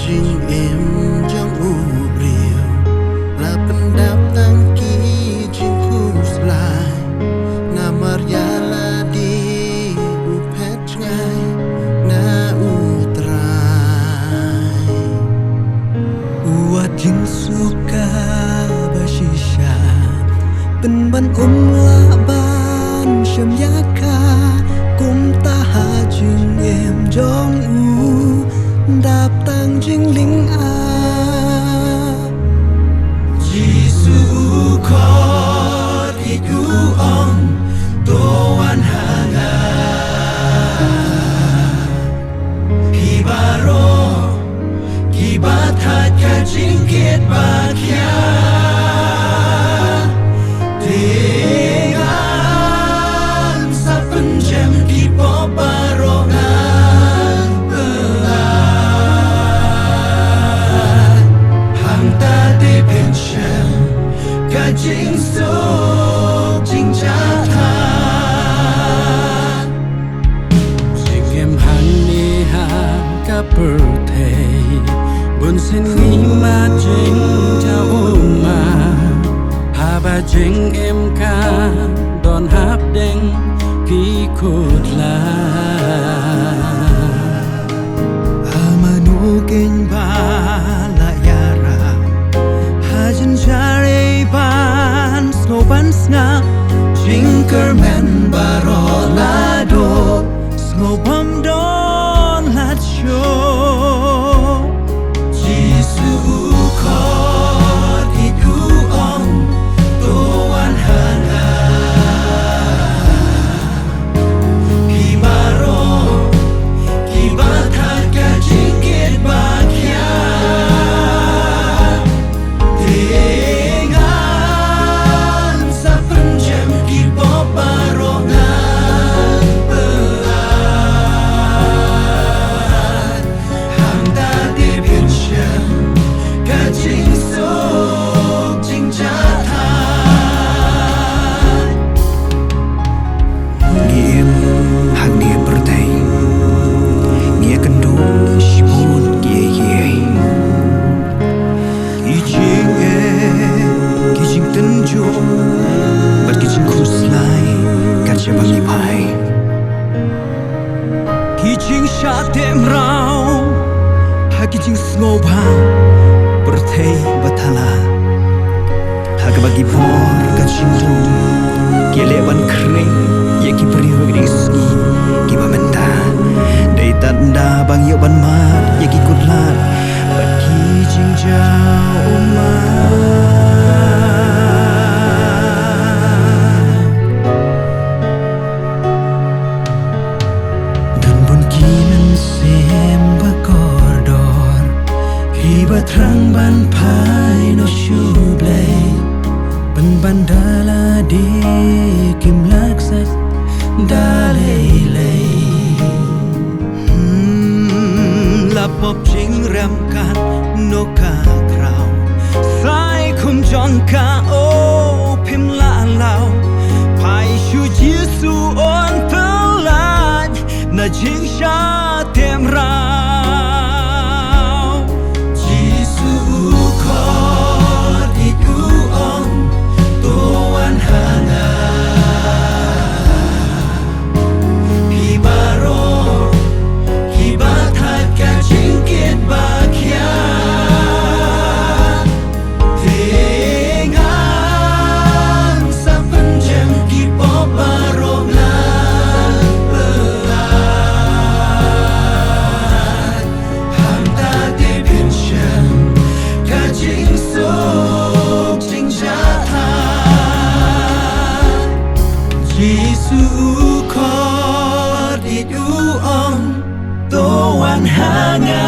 Jing em trong u rìu là bên đáp tăng ký jing khus lại na Maria la di u pet ngai na u trai Uat jing suka bashisha bên ban la ban sham yaka kum ta ha jing em trong u đạp tăng jing ling a Jisu khot iku ong toan hanga Kibaro kibathat ka jingkit bakya Dengan sa penjem kipo barongan Hang ta de pension ka jing so jing jatha jing em hang ni hang ka per thei bun sin ni ma jing cha ma ha ba jing em ka don hap deng ki khut la amanu ken ba la yara hajin jare ban snow ban snap Jinkerman barolado snow bam don lat show Jisu khot iku ong toan hanga Kibaro kibathat ka jingkit bakya Dengan sa penjem kipo barongan berat Hang ta de pension ka jing sok jing jatha Ngiem hang nia bertai Nia kendung shimon gie gie Kijing kijing tenjo Bat kijing khuslai kacha bangi pai Kijing shatem rau Ha kijing snobhang bertai batala Haga bagi bor kacing dum Kielewan kering Ye ki periu grisgi Ki bamenta Dai tanda bang yo ban mat Ye ki kutlat Bat ki jing jau Dan bun kinan sem bakordor Ki batrang ban pai no shublay Ban bandala di kim laksat dalay Lapop jing ram kan no ka kraw Sai kum jon ka o pim la lao Pai shu jisu on pelan Na jing sha tem rao Jisu khot iku ong toan hanga Kibaro kibathat ka jingkit bakya Dengan sa penjem kipo barongan berat Hang ta de pension ka jing sok jing jatha Jisu khot iku ong toan hanga